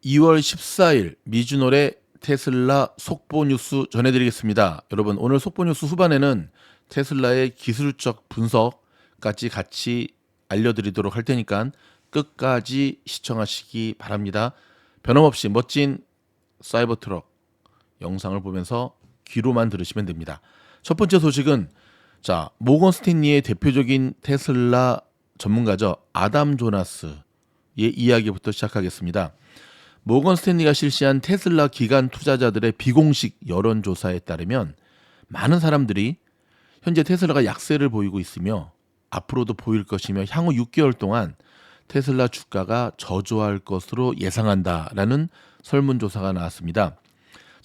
2월 14일 미주노래 테슬라 속보 뉴스 전해드리겠습니다. 여러분, 오늘 속보 뉴스 후반에는 테슬라의 기술적 분석까지 같이 알려드리도록 할 테니까 끝까지 시청하시기 바랍니다. 변함없이 멋진 사이버 트럭 영상을 보면서 귀로만 들으시면 됩니다. 첫 번째 소식은 모건 스탠리의 대표적인 테슬라 전문가죠. 아담 조나스의 이야기부터 시작하겠습니다. 모건 스탠리가 실시한 테슬라 기관 투자자들의 비공식 여론조사에 따르면 많은 사람들이 현재 테슬라가 약세를 보이고 있으며 앞으로도 보일 것이며 향후 6개월 동안 테슬라 주가가 저조할 것으로 예상한다라는 설문조사가 나왔습니다.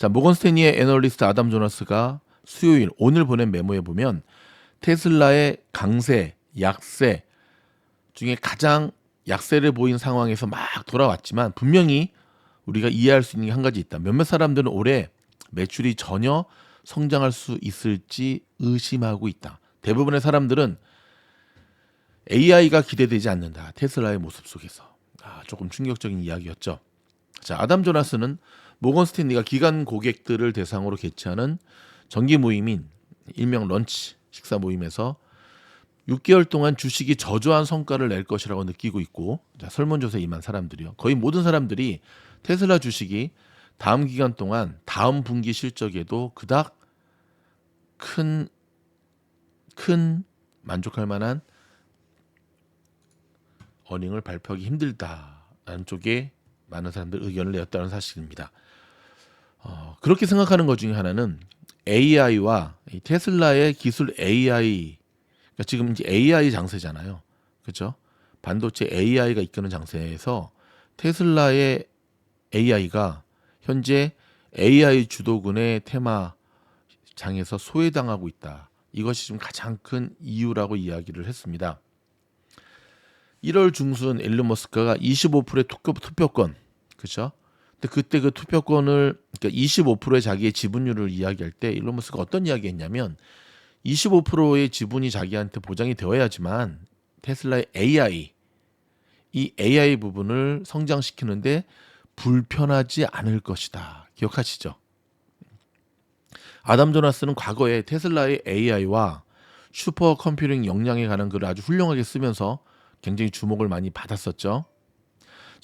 모건 스탠리의 애널리스트 아담 조나스가 수요일 오늘 보낸 메모에 보면 테슬라의 강세, 약세 중에 가장 약세를 보인 상황에서 막 돌아왔지만 분명히 우리가 이해할 수 있는 게 한 가지 있다. 몇몇 사람들은 올해 매출이 전혀 성장할 수 있을지 의심하고 있다. 대부분의 사람들은 AI가 기대되지 않는다. 테슬라의 모습 속에서. 조금 충격적인 이야기였죠. 아담 조나스는 모건 스탠리가 기관 고객들을 대상으로 개최하는 정기 모임인 일명 런치 식사 모임에서 6개월 동안 주식이 저조한 성과를 낼 것이라고 느끼고 있고, 설문조사에 임한 사람들이요. 거의 모든 사람들이 테슬라 주식이 다음 기간 동안 다음 분기 실적에도 그닥 큰 만족할 만한 어닝을 발표하기 힘들다라는 쪽에 많은 사람들 의견을 내었다는 사실입니다. 그렇게 생각하는 것 중에 하나는 AI와 테슬라의 기술 AI, 그러니까 지금 이제 AI 장세잖아요. 그렇죠? 반도체 AI가 이끄는 장세에서 테슬라의 AI가 현재 AI 주도군의 테마장에서 소외당하고 있다. 이것이 좀 가장 큰 이유라고 이야기를 했습니다. 1월 중순 일론 머스크가 25%의 투표권, 그렇죠? 근데 그때 그 투표권을, 그러니까 25%의 자기의 지분율을 이야기할 때 일론 머스크가 어떤 이야기했냐면 25%의 지분이 자기한테 보장이 되어야지만 테슬라의 이 AI 부분을 성장시키는데 불편하지 않을 것이다. 기억하시죠? 아담 조나스는 과거에 테슬라의 AI와 슈퍼컴퓨팅 역량에 관한 글을 아주 훌륭하게 쓰면서 굉장히 주목을 많이 받았었죠.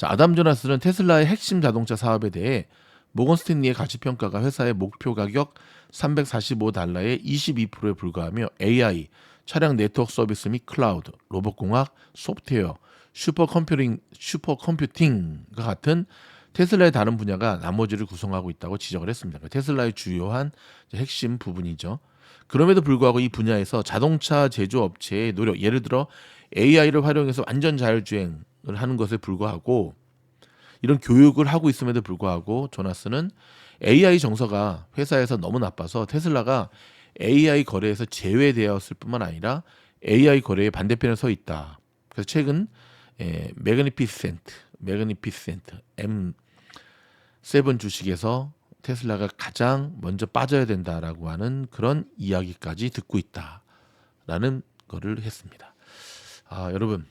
아담 조나스는 테슬라의 핵심 자동차 사업에 대해 모건 스탠리의 가치평가가 회사의 목표 가격 $345에 22%에 불과하며 AI, 차량 네트워크 서비스 및 클라우드, 로봇공학, 소프트웨어, 슈퍼컴퓨팅과 같은 테슬라의 다른 분야가 나머지를 구성하고 있다고 지적을 했습니다. 테슬라의 주요한 핵심 부분이죠. 그럼에도 불구하고 이 분야에서 자동차 제조업체의 노력, 예를 들어 AI를 활용해서 완전 자율주행을 하는 것에 불과하고 이런 교육을 하고 있음에도 불구하고 조나스는 AI 정서가 회사에서 너무 나빠서 테슬라가 AI 거래에서 제외되었을 뿐만 아니라 AI 거래의 반대편에 서 있다. 그래서 최근 매그니피센트 M7 주식에서 테슬라가 가장 먼저 빠져야 된다라고 하는 그런 이야기까지 듣고 있다라는 거를 했습니다. 여러분,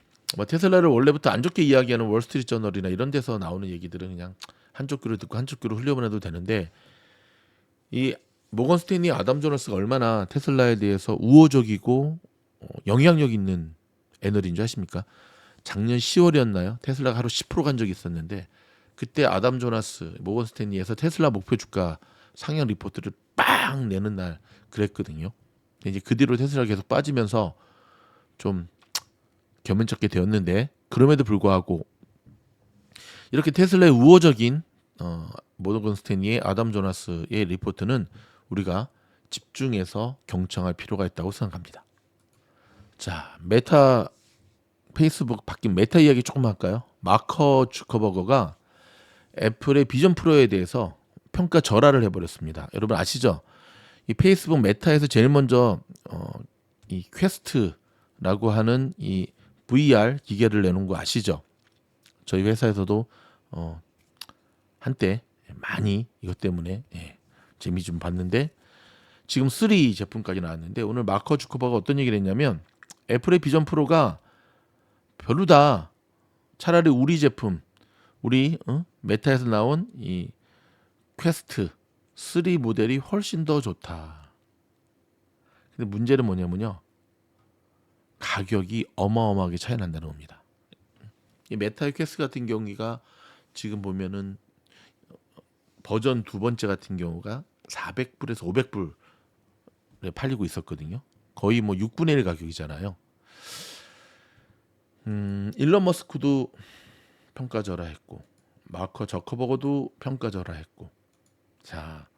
테슬라를 원래부터 안 좋게 이야기하는 월스트리트 저널이나 이런 데서 나오는 얘기들은 그냥 한쪽 귀로 듣고 한쪽 귀로 흘려보내도 되는데, 이 모건 스탠리 아담 조나스가 얼마나 테슬라에 대해서 우호적이고 영향력 있는 애널인 줄 아십니까? 작년 10월이었나요? 테슬라가 하루 10% 간 적이 있었는데 그때 아담 조나스 모건 스탠리에서 테슬라 목표 주가 상향 리포트를 빵 내는 날 그랬거든요. 이제 그 뒤로 테슬라가 계속 빠지면서 좀 견면쩍게 되었는데, 그럼에도 불구하고 이렇게 테슬라의 우호적인 모건 스탠리의 아담 조나스의 리포트는 우리가 집중해서 경청할 필요가 있다고 생각합니다. 메타, 페이스북 바뀐 메타 이야기 조금 할까요? 마크 주커버거가 애플의 비전 프로에 대해서 평가 절하를 해버렸습니다. 여러분 아시죠? 이 페이스북 메타에서 제일 먼저 이 퀘스트라고 하는 이 VR 기계를 내놓은 거 아시죠? 저희 회사에서도 한때 많이 이것 때문에 재미 좀 봤는데 지금 3 제품까지 나왔는데, 오늘 마크 주커버가 어떤 얘기를 했냐면 애플의 비전 프로가 별로다. 차라리 우리 제품 우리 메타에서 나온 이 퀘스트 3 모델이 훨씬 더 좋다. 근데 문제는 뭐냐면요. 가격이 어마어마하게 차이 난다는 겁니다. 이 메타의 퀘스트 같은 경우가 지금 보면은 버전 두 번째 같은 경우가 400불에서 500불에 팔리고 있었거든요. 거의 뭐 6분의 1 가격이잖아요. 일론 머스크도 평가절하했고 마크 저커버그도 평가절하했고 자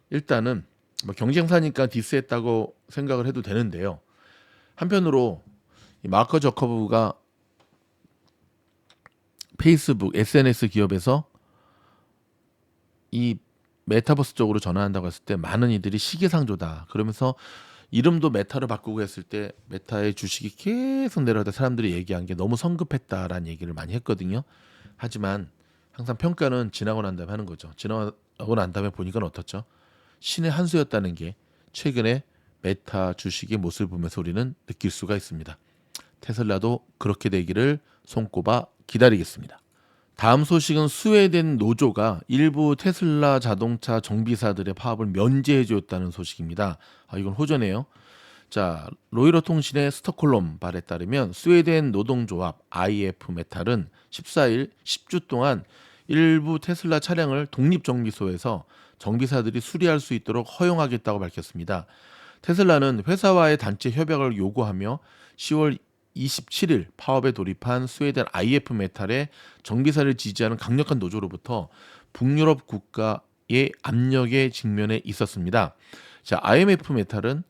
일단은 뭐 경쟁사니까 디스했다고 생각을 해도 되는데요. 한편으로 이 마크 저커버그가 페이스북 SNS 기업에서 이 메타버스 쪽으로 전환한다고 했을 때 많은 이들이 시기상조다 그러면서 이름도 메타로 바꾸고 했을 때 메타의 주식이 계속 내려가다 사람들이 얘기한 게 너무 성급했다라는 얘기를 많이 했거든요. 하지만 항상 평가는 지나고 난 다음에 하는 거죠. 지나고 난 다음에 보니까 어떻죠? 신의 한 수였다는 게 최근에 메타 주식의 모습을 보면서 우리는 느낄 수가 있습니다. 테슬라도 그렇게 되기를 손꼽아 기다리겠습니다. 다음 소식은 스웨덴 노조가 일부 테슬라 자동차 정비사들의 파업을 면제해 주었다는 소식입니다. 이건 호전해요. 자, 로이터 통신의 스톡홀름 발에 따르면 스웨덴 노동조합 IF 메탈은 14일 10주 동안 일부 테슬라 차량을 독립정비소에서 정비사들이 수리할 수 있도록 허용하겠다고 밝혔습니다. 테슬라는 회사와의 단체 협약을 요구하며 10월 27일 파업에 돌입한 스웨덴 IF 메탈의 정비사를 지지하는 강력한 노조로부터 북유럽 국가의 압력에 직면해 있었습니다. 자, IF 메탈입니다.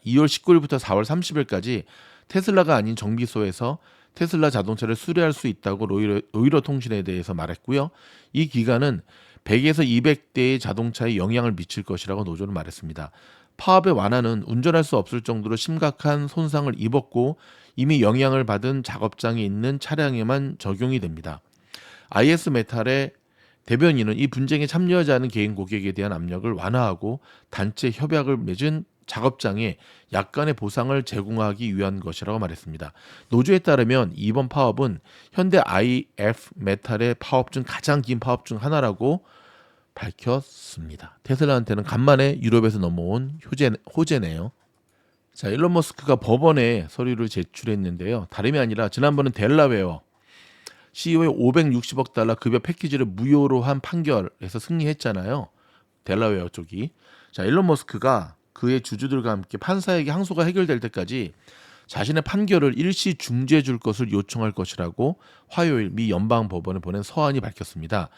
2월 19일부터 4월 30일까지 테슬라가 아닌 정비소에서 테슬라 자동차를 수리할 수 있다고 로이터 통신에 대해서 말했고요. 이 기간은 100에서 200대의 자동차에 영향을 미칠 것이라고 노조는 말했습니다. 파업의 완화는 운전할 수 없을 정도로 심각한 손상을 입었고 이미 영향을 받은 작업장에 있는 차량에만 적용이 됩니다. IS 메탈의 대변인은 이 분쟁에 참여하지 않은 개인 고객에 대한 압력을 완화하고 단체 협약을 맺은 작업장에 약간의 보상을 제공하기 위한 것이라고 말했습니다. 노조에 따르면 이번 파업은 현대 IF 메탈의 파업 중 가장 긴 파업 중 하나라고 밝혔습니다. 테슬라한테는 간만에 유럽에서 넘어온 호재네요. 자, 일론 머스크가 법원에 서류를 제출했는데요. 다름이 아니라 지난번은 델라웨어 CEO의 560억 달러 급여 패키지를 무효로 한 판결에서 승리했잖아요. 델라웨어 쪽이. 자, 일론 머스크가 그의 주주들과 함께 판사에게 항소가 해결될 때까지 자신의 판결을 일시 중지해 줄 것을 요청할 것이라고 화요일 미 연방 법원에 보낸 서한이 밝혔습니다.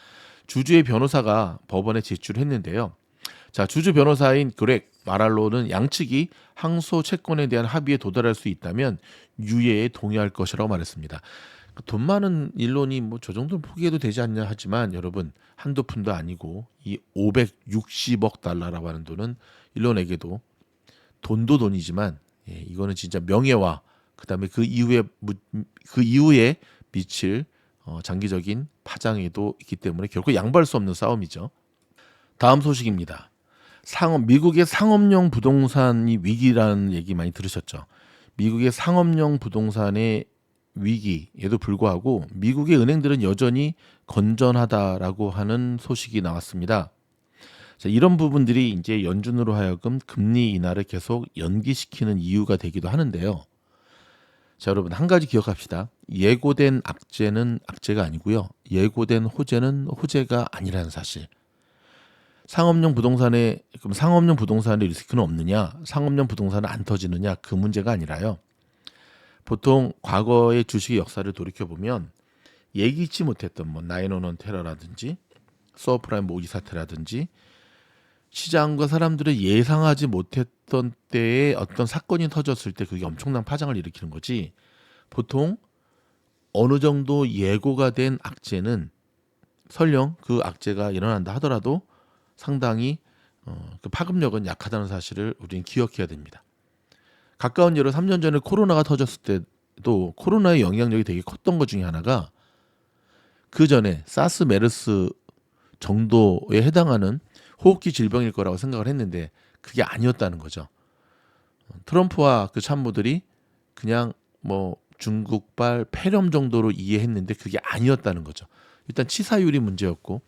주주의 변호사가 법원에 제출했는데요. 자, 주주 변호사인 그렉 마랄로는 양측이 항소 채권에 대한 합의에 도달할 수 있다면 유예에 동의할 것이라고 말했습니다. 돈 많은 일론이 뭐 저 정도는 포기해도 되지 않냐 하지만 여러분 한두 푼도 아니고 이 560억 달러라고 하는 돈은 일론에게도 돈도 돈이지만 이거는 진짜 명예와 그다음에 그 이후에 미칠 장기적인 파장에도 있기 때문에 결코 양보할 수 없는 싸움이죠. 다음 소식입니다. 미국의 상업용 부동산이 위기라는 얘기 많이 들으셨죠. 미국의 상업용 부동산의 위기에도 불구하고 미국의 은행들은 여전히 건전하다라고 하는 소식이 나왔습니다. 자, 이런 부분들이 이제 연준으로 하여금 금리 인하를 계속 연기시키는 이유가 되기도 하는데요. 자, 여러분 한 가지 기억합시다. 예고된 악재는 악재가 아니고요. 예고된 호재는 호재가 아니라는 사실. 상업용 부동산의 리스크는 없느냐? 상업용 부동산은 안 터지느냐? 그 문제가 아니라요. 보통 과거의 주식의 역사를 돌이켜 보면 예기치 못했던 뭐 911 테러라든지 서브프라임 모기 사태라든지 시장과 사람들을 예상하지 못했던 때에 어떤 사건이 터졌을 때 그게 엄청난 파장을 일으키는 거지. 보통 어느 정도 예고가 된 악재는 설령 그 악재가 일어난다 하더라도 상당히 그 파급력은 약하다는 사실을 우리는 기억해야 됩니다. 가까운 예로 3년 전에 코로나가 터졌을 때도 코로나의 영향력이 되게 컸던 것 중에 하나가 그 전에 사스 메르스 정도에 해당하는 호흡기 질병일 거라고 생각을 했는데 그게 아니었다는 거죠. 트럼프와 그 참모들이 그냥 뭐 중국발 폐렴 정도로 이해했는데 그게 아니었다는 거죠. 일단 치사율이 문제였고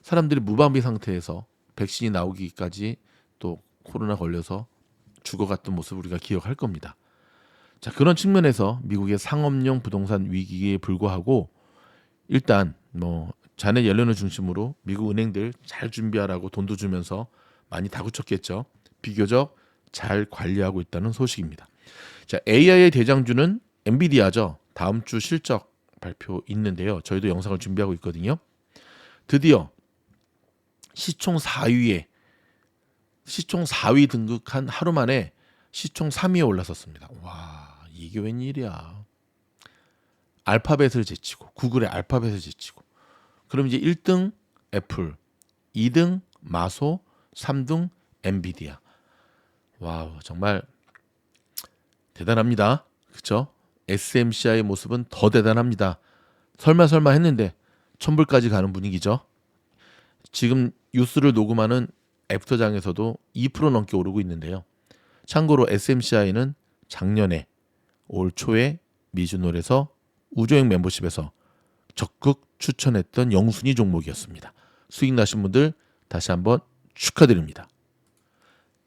사람들이 무방비 상태에서 백신이 나오기까지 또 코로나 걸려서 죽어갔던 모습을 우리가 기억할 겁니다. 자, 그런 측면에서 미국의 상업용 부동산 위기에 불구하고 일단 자네 옐런을 중심으로 미국 은행들 잘 준비하라고 돈도 주면서 많이 다구쳤겠죠. 비교적 잘 관리하고 있다는 소식입니다. 자, AI의 대장주는 엔비디아죠. 다음 주 실적 발표 있는데요. 저희도 영상을 준비하고 있거든요. 드디어 시총 4위 등극한 하루 만에 시총 3위에 올라섰습니다. 와, 이게 웬일이야. 알파벳을 제치고 구글의 알파벳을 제치고 그럼 이제 1등 애플, 2등 마소, 3등 엔비디아. 와우, 정말 대단합니다. 그렇죠? SMCI의 모습은 더 대단합니다. 설마 했는데 천불까지 가는 분위기죠. 지금 뉴스를 녹음하는 애프터장에서도 2% 넘게 오르고 있는데요. 참고로 SMCI는 작년에 올 초에 미주놀에서 우주여행 멤버십에서 적극 추천했던 영순위 종목이었습니다. 수익 나신 분들 다시 한번 축하드립니다.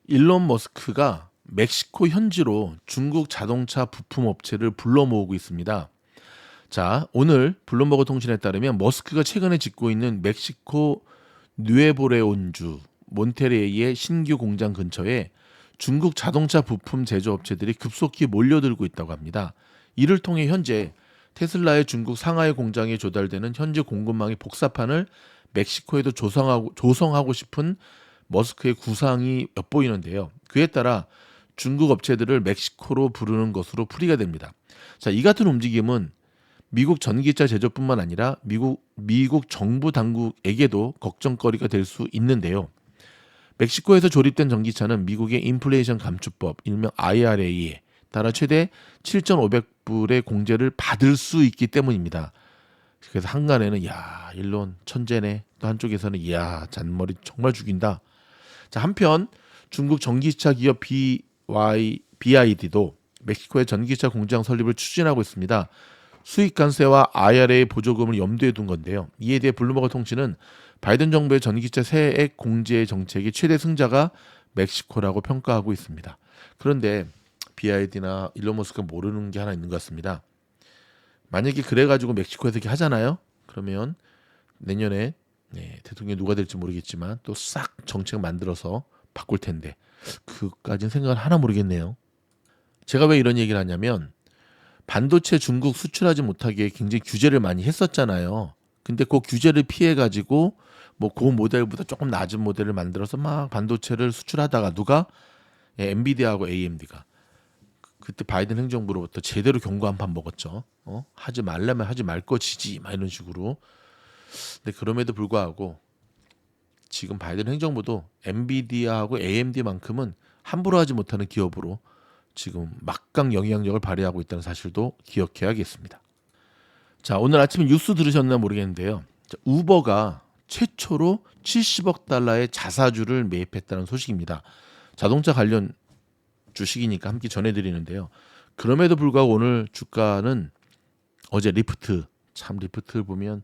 일론 머스크가 멕시코 현지로 중국 자동차 부품 업체를 불러 모으고 있습니다. 자, 오늘 블룸버그 통신에 따르면 머스크가 최근에 짓고 있는 멕시코 누에보레온주 몬테레이의 신규 공장 근처에 중국 자동차 부품 제조업체들이 급속히 몰려들고 있다고 합니다. 이를 통해 현재 테슬라의 중국 상하이 공장에 조달되는 현재 공급망의 복사판을 멕시코에도 조성하고 싶은 머스크의 구상이 엿보이는데요. 그에 따라 중국 업체들을 멕시코로 부르는 것으로 풀이가 됩니다. 자, 이 같은 움직임은 미국 전기차 제조뿐만 아니라 미국 정부 당국에게도 걱정거리가 될 수 있는데요. 멕시코에서 조립된 전기차는 미국의 인플레이션 감축법, 일명 IRA에 따라 최대 7,500불의 공제를 받을 수 있기 때문입니다. 그래서 한간에는 야, 일론 천재네. 또 한쪽에서는 야, 잔머리 정말 죽인다. 자, 한편 중국 전기차 기업 BYD도 멕시코의 전기차 공장 설립을 추진하고 있습니다. 수익 관세와 IRA 보조금을 염두에 둔 건데요. 이에 대해 블룸버그 통신은 바이든 정부의 전기차 세액 공제 정책의 최대 승자가 멕시코라고 평가하고 있습니다. 그런데 BYD나 일론 머스크가 모르는 게 하나 있는 것 같습니다. 만약에 그래가지고 멕시코에서 이렇게 하잖아요. 그러면 내년에 대통령이 누가 될지 모르겠지만 또 싹 정책 만들어서 바꿀 텐데 그까지는 생각을 하나 모르겠네요. 제가 왜 이런 얘기를 하냐면 반도체 중국 수출하지 못하게 굉장히 규제를 많이 했었잖아요. 근데 그 규제를 피해 가지고 그 모델보다 조금 낮은 모델을 만들어서 막 반도체를 수출하다가 누가 엔비디아하고 AMD가 그때 바이든 행정부로부터 제대로 경고 한 판 먹었죠. 하지 말라면 하지 말 것이지 막 이런 식으로. 근데 그럼에도 불구하고 지금 바이든 행정부도 엔비디아하고 AMD만큼은 함부로 하지 못하는 기업으로 지금 막강 영향력을 발휘하고 있다는 사실도 기억해야겠습니다. 자, 오늘 아침에 뉴스 들으셨나 모르겠는데요. 자, 우버가 최초로 70억 달러의 자사주를 매입했다는 소식입니다. 자동차 관련 주식이니까 함께 전해드리는데요. 그럼에도 불구하고 오늘 주가는 어제 리프트를 보면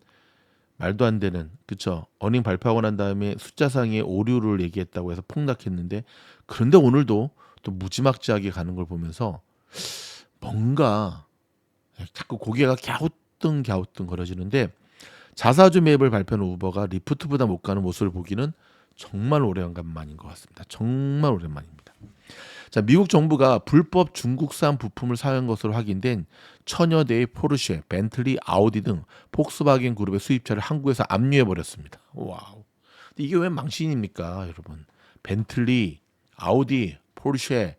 말도 안 되는, 그쵸? 어닝 발표하고 난 다음에 숫자상의 오류를 얘기했다고 해서 폭락했는데, 그런데 오늘도 또 무지막지하게 가는 걸 보면서 뭔가 자꾸 고개가 갸우뚱 거려지는데, 자사주 매입을 발표한 우버가 리프트보다 못 가는 모습을 보기는 정말 오래간만인 것 같습니다. 정말 오랜만입니다. 자, 미국 정부가 불법 중국산 부품을 사용한 것으로 확인된 천여 대의 포르쉐, 벤틀리, 아우디 등 폭스바겐 그룹의 수입차를 한국에서 압류해 버렸습니다. 와우. 근데 이게 왜 망신입니까, 여러분? 벤틀리, 아우디, 포르쉐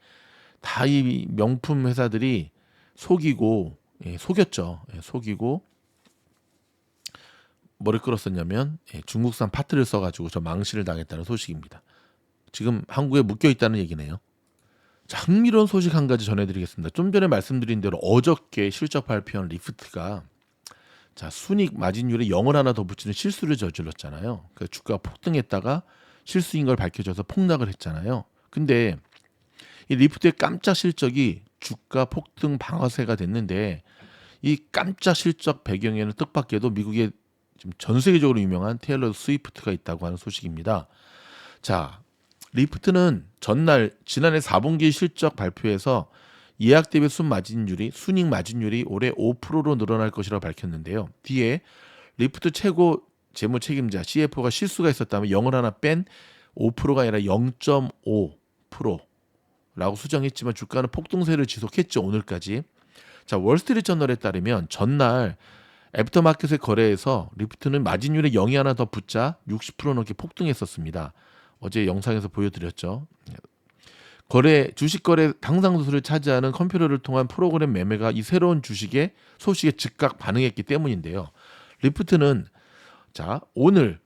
다 이 명품 회사들이 속였죠. 속이고 뭐를 끌었었냐면 중국산 파트를 써가지고 저 망신을 당했다는 소식입니다. 지금 한국에 묶여 있다는 얘기네요. 자, 흥미로운 소식 한 가지 전해드리겠습니다. 좀 전에 말씀드린 대로 어저께 실적 발표한 리프트가 순이익 마진율에 0을 하나 더 붙이는 실수를 저질렀잖아요. 그 주가가 폭등했다가 실수인 걸 밝혀져서 폭락을 했잖아요. 근데 이 리프트의 깜짝 실적이 주가 폭등 방아쇠가 됐는데 이 깜짝 실적 배경에는 뜻밖에도 미국의 지금 전 세계적으로 유명한 테일러 스위프트가 있다고 하는 소식입니다. 자, 리프트는 전날 지난해 4분기 실적 발표에서 예약 대비 순이익 마진율이 올해 5%로 늘어날 것이라고 밝혔는데요. 뒤에 리프트 최고 재무 책임자 CFO가 실수가 있었다면 0을 하나 뺀 5%가 아니라 0.5%라고 수정했지만 주가는 폭등세를 지속했죠. 오늘까지. 자, 월스트리트저널에 따르면 전날 애프터마켓의 거래에서 리프트는 마진율에 0이 하나 더 붙자 60% 넘게 폭등했었습니다. 어제 영상에서 보여드렸죠. 주식 거래 당상수를 차지하는 컴퓨터를 통한 프로그램 매매가 이 새로운 주식의 소식에 즉각 반응했기 때문인데요. 리프트는 오늘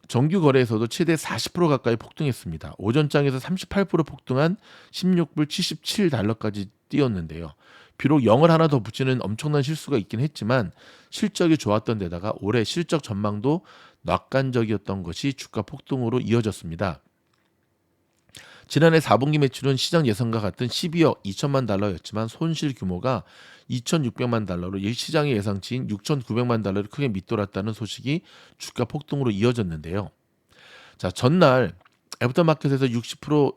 정규 거래에서도 최대 40% 가까이 폭등했습니다. 오전장에서 38% 폭등한 16불 77달러까지 뛰었는데요. 비록 0을 하나 더 붙이는 엄청난 실수가 있긴 했지만 실적이 좋았던 데다가 올해 실적 전망도 낙관적이었던 것이 주가 폭등으로 이어졌습니다. 지난해 4분기 매출은 시장 예상과 같은 12억 2천만 달러였지만 손실 규모가 2,600만 달러로 시장의 예상치인 6,900만 달러를 크게 밑돌았다는 소식이 주가 폭등으로 이어졌는데요. 자, 전날 애프터마켓에서 60%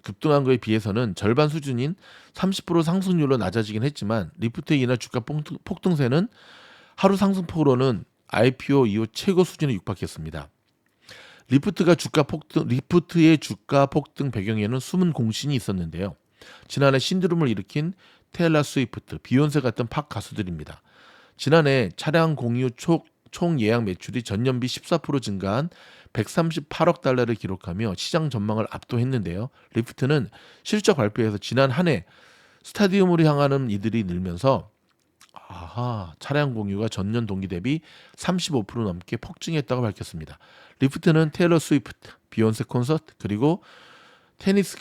급등한 거에 비해서는 절반 수준인 30% 상승률로 낮아지긴 했지만 리프트에 인한 주가 폭등세는 하루 상승폭으로는 IPO 이후 최고 수준에 육박했습니다. 리프트의 주가 폭등 배경에는 숨은 공신이 있었는데요. 지난해 신드롬을 일으킨 테일러 스위프트, 비욘세 같은 팝 가수들입니다. 지난해 차량 공유 총 예약 매출이 전년비 14% 증가한 138억 달러를 기록하며 시장 전망을 압도했는데요. 리프트는 실적 발표에서 지난 한 해 스타디움으로 향하는 이들이 늘면서 차량 공유가 전년 동기 대비 35% 넘게 폭증했다고 밝혔습니다. 리프트는 테일러 스위프트, 비욘세 콘서트, 그리고 테니스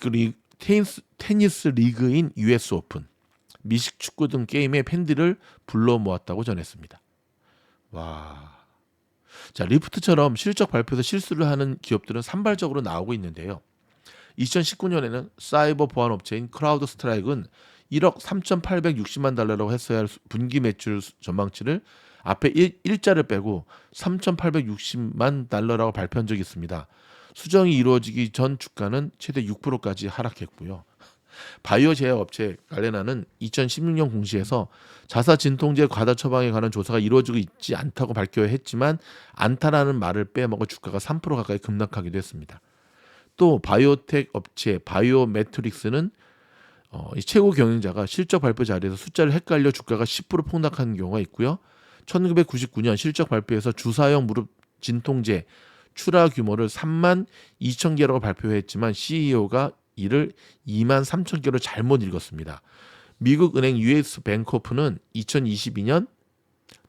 리그인 US 오픈, 미식 축구 등 게임의 팬들을 불러 모았다고 전했습니다. 자, 리프트처럼 실적 발표에서 실수를 하는 기업들은 산발적으로 나오고 있는데요. 2019년에는 사이버 보안 업체인 크라우드 스트라이크는 1억 3,860만 달러라고 했어야 할 분기 매출 전망치를 앞에 일자를 빼고 3,860만 달러라고 발표한 적이 있습니다. 수정이 이루어지기 전 주가는 최대 6%까지 하락했고요. 바이오 제약 업체 갈레나는 2016년 공시에서 자사 진통제 과다 처방에 관한 조사가 이루어지고 있지 않다고 밝혀야 했지만 않다라는 말을 빼먹어 주가가 3% 가까이 급락하기도 했습니다. 또 바이오텍 업체 바이오매트릭스는 최고 경영자가 실적 발표 자리에서 숫자를 헷갈려 주가가 10% 폭락하는 경우가 있고요. 1999년 실적 발표에서 주사용 무릎 진통제 출하 규모를 3만 2천 개라고 발표했지만 CEO가 이를 2만 3천 개로 잘못 읽었습니다. 미국 은행 US 뱅크오프는 2022년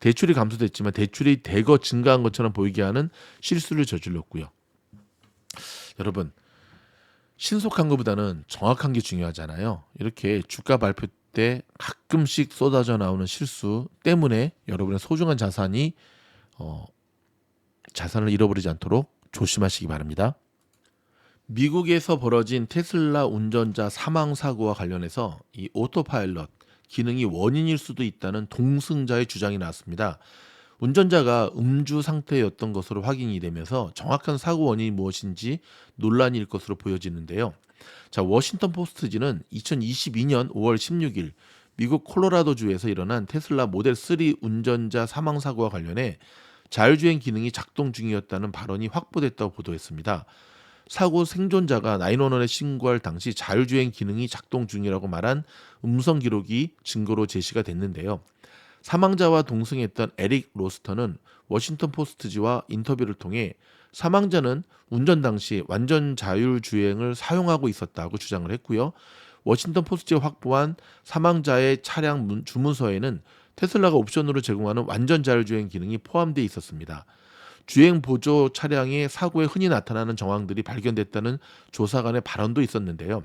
대출이 감소됐지만 대출이 대거 증가한 것처럼 보이게 하는 실수를 저질렀고요. 여러분, 신속한 것보다는 정확한 게 중요하잖아요. 이렇게 주가 발표 때 가끔씩 쏟아져 나오는 실수 때문에 여러분의 소중한 자산을 잃어버리지 않도록 조심하시기 바랍니다. 미국에서 벌어진 테슬라 운전자 사망 사고와 관련해서 이 오토파일럿 기능이 원인일 수도 있다는 동승자의 주장이 나왔습니다. 운전자가 음주 상태였던 것으로 확인이 되면서 정확한 사고 원인이 무엇인지 논란일 것으로 보여지는데요. 자, 워싱턴 포스트지는 2022년 5월 16일 미국 콜로라도주에서 일어난 테슬라 모델 3 운전자 사망 사고와 관련해 자율주행 기능이 작동 중이었다는 발언이 확보됐다고 보도했습니다. 사고 생존자가 911에 신고할 당시 자율주행 기능이 작동 중이라고 말한 음성 기록이 증거로 제시가 됐는데요. 사망자와 동승했던 에릭 로스터는 워싱턴 포스트지와 인터뷰를 통해 사망자는 운전 당시 완전 자율주행을 사용하고 있었다고 주장을 했고요. 워싱턴 포스트지가 확보한 사망자의 차량 주문서에는 테슬라가 옵션으로 제공하는 완전 자율주행 기능이 포함되어 있었습니다. 주행 보조 차량의 사고에 흔히 나타나는 정황들이 발견됐다는 조사관의 발언도 있었는데요.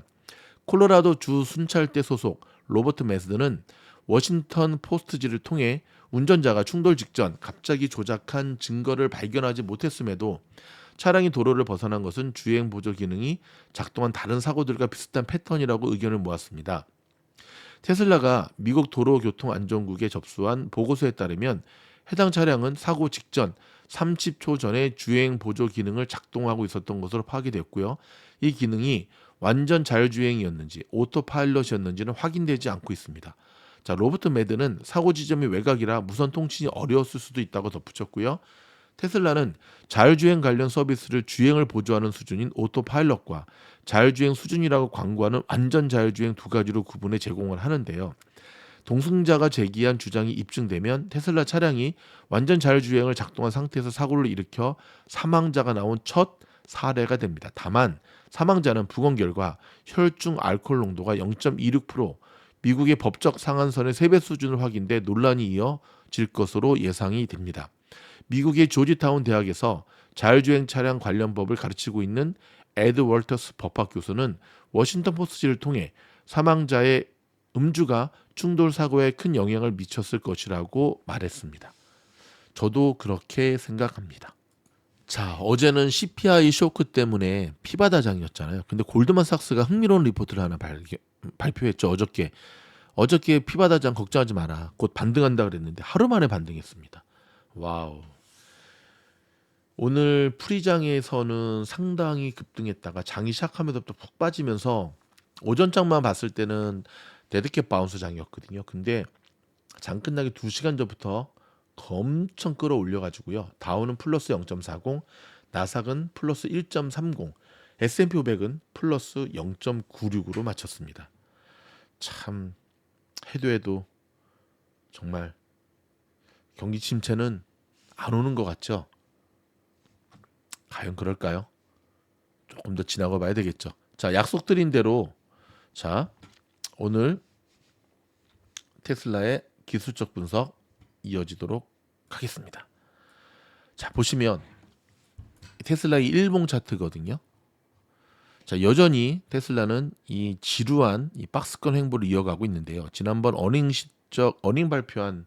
콜로라도 주 순찰대 소속 로버트 메스드는 워싱턴 포스트지를 통해 운전자가 충돌 직전 갑자기 조작한 증거를 발견하지 못했음에도 차량이 도로를 벗어난 것은 주행 보조 기능이 작동한 다른 사고들과 비슷한 패턴이라고 의견을 모았습니다. 테슬라가 미국 도로교통안전국에 접수한 보고서에 따르면 해당 차량은 사고 직전 30초 전에 주행 보조 기능을 작동하고 있었던 것으로 파악이 됐고요. 이 기능이 완전 자율주행이었는지 오토파일럿이었는지는 확인되지 않고 있습니다. 자, 로버트 매드는 사고 지점이 외곽이라 무선 통신이 어려웠을 수도 있다고 덧붙였고요. 테슬라는 자율주행 관련 서비스를 주행을 보조하는 수준인 오토파일럿과 자율주행 수준이라고 광고하는 완전 자율주행 두 가지로 구분해 제공을 하는데요. 동승자가 제기한 주장이 입증되면 테슬라 차량이 완전 자율주행을 작동한 상태에서 사고를 일으켜 사망자가 나온 첫 사례가 됩니다. 다만 사망자는 부검 결과 혈중 알코올 농도가 0.26%, 미국의 법적 상한선의 3배 수준을 확인돼 논란이 이어질 것으로 예상이 됩니다. 미국의 조지타운 대학에서 자율주행 차량 관련 법을 가르치고 있는 에드 월터스 법학 교수는 워싱턴 포스트를 통해 사망자의 음주가 충돌 사고에 큰 영향을 미쳤을 것이라고 말했습니다. 저도 그렇게 생각합니다. 자, 어제는 CPI 쇼크 때문에 피바다장이었잖아요. 근데 골드만삭스가 흥미로운 리포트를 하나 발표했죠. 어저께 피바다장 걱정하지 마라. 곧 반등한다 그랬는데 하루 만에 반등했습니다. 와우. 오늘 프리장에서는 상당히 급등했다가 장이 시작하면서부터 푹 빠지면서 오전장만 봤을 때는 데드캣 바운스 장이었거든요. 근데 장 끝나기 2시간 전부터 엄청 끌어올려 가지고요. 다우는 플러스 0.40, 나삭은 플러스 1.30, S&P 500은 플러스 0.96으로 마쳤습니다. 참 해도 정말 경기 침체는 안 오는 것 같죠? 과연 그럴까요? 조금 더 지나고 봐야 되겠죠. 자, 약속드린 대로 자, 오늘 테슬라의 기술적 분석 이어지도록 하겠습니다. 자, 보시면 테슬라의 일봉 차트거든요. 자, 여전히 테슬라는 이 지루한 이 박스권 횡보를 이어가고 있는데요. 지난번 어닝 발표한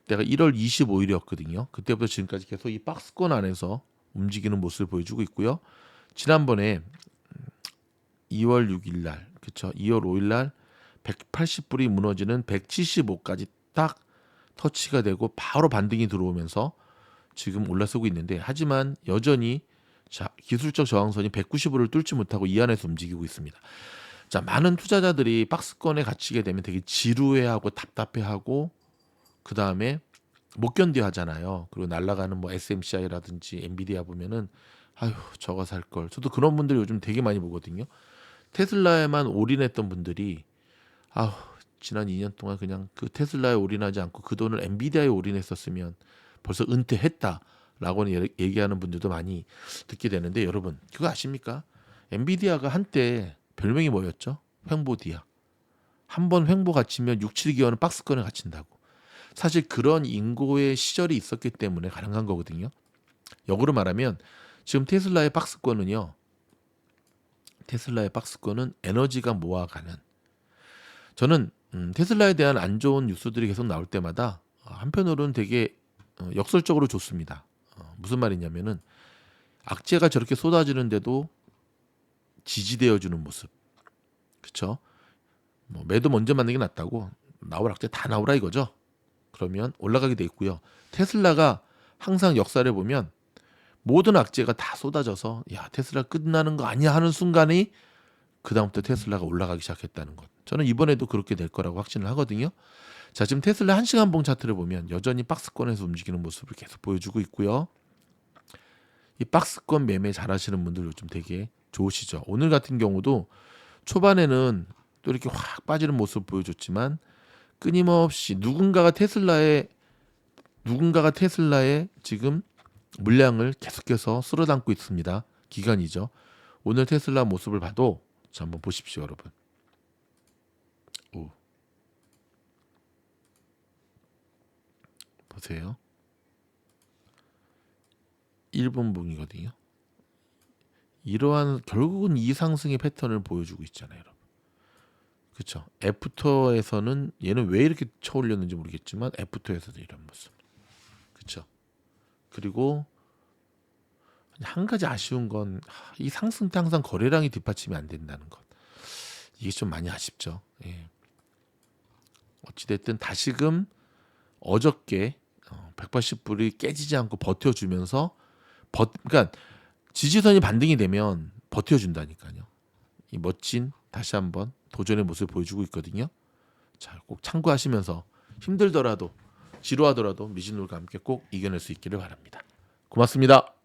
때가 1월 25일이었거든요. 그때부터 지금까지 계속 이 박스권 안에서 움직이는 모습을 보여주고 있고요. 지난번에 2월 6일 날, 그렇죠? 2월 5일 날 180불이 무너지는 175까지 딱 터치가 되고 바로 반등이 들어오면서 지금 올라서고 있는데, 하지만 여전히 기술적 저항선이 190불을 뚫지 못하고 이 안에서 움직이고 있습니다. 자, 많은 투자자들이 박스권에 갇히게 되면 되게 지루해하고 답답해하고 그 다음에 못 견뎌 하잖아요. 그리고 날아가는 뭐 SMCI라든지 엔비디아 보면은 아휴 저거 살 걸. 저도 그런 분들 요즘 되게 많이 보거든요. 테슬라에만 올인했던 분들이 아휴 지난 2년 동안 그냥 그 테슬라에 올인하지 않고 그 돈을 엔비디아에 올인했었으면 벌써 은퇴했다라고 얘기하는 분들도 많이 듣게 되는데, 여러분 그거 아십니까? 엔비디아가 한때 별명이 뭐였죠? 횡보디아. 한번 횡보 갇히면 6, 7개월은 박스권에 갇힌다고. 사실 그런 인고의 시절이 있었기 때문에 가능한 거거든요. 역으로 말하면 지금 테슬라의 박스권은 에너지가 모아가는, 저는 테슬라에 대한 안 좋은 뉴스들이 계속 나올 때마다 한편으로는 되게 역설적으로 좋습니다. 무슨 말이냐면은 악재가 저렇게 쏟아지는데도 지지되어주는 모습, 그렇죠? 뭐 매도 먼저 맞는 게 낫다고 나올 악재 다 나오라 이거죠. 그러면 올라가게 돼 있고요. 테슬라가 항상 역사를 보면 모든 악재가 다 쏟아져서 야 테슬라 끝나는 거 아니야 하는 순간이 그다음부터 테슬라가 올라가기 시작했다는 것. 저는 이번에도 그렇게 될 거라고 확신을 하거든요. 자, 지금 테슬라 1시간 봉 차트를 보면 여전히 박스권에서 움직이는 모습을 계속 보여주고 있고요. 이 박스권 매매 잘하시는 분들 요즘 되게 좋으시죠. 오늘 같은 경우도 초반에는 또 이렇게 확 빠지는 모습 보여줬지만 끊임없이 누군가가 테슬라에 지금 물량을 계속해서 쓸어담고 있습니다. 기간이죠. 오늘 테슬라 모습을 봐도 자, 한번 보십시오, 여러분. 오. 보세요. 1분봉이거든요. 이러한 결국은 이 상승의 패턴을 보여주고 있잖아요, 여러분. 그렇죠. 애프터에서는 얘는 왜 이렇게 쳐올렸는지 모르겠지만 애프터에서도 이런 모습. 그렇죠. 그리고 한 가지 아쉬운 건 이 상승 때 항상 거래량이 뒷받침이 안 된다는 것. 이게 좀 많이 아쉽죠. 예. 어찌됐든 다시금 어저께 180불이 깨지지 않고 버텨주면서 그러니까 지지선이 반등이 되면 버텨준다니까요. 이 멋진 다시 한번 도전의 모습을 보여주고 있거든요. 자, 꼭 참고하시면서 힘들더라도 지루하더라도 미진놀과 함께 꼭 이겨낼 수 있기를 바랍니다. 고맙습니다.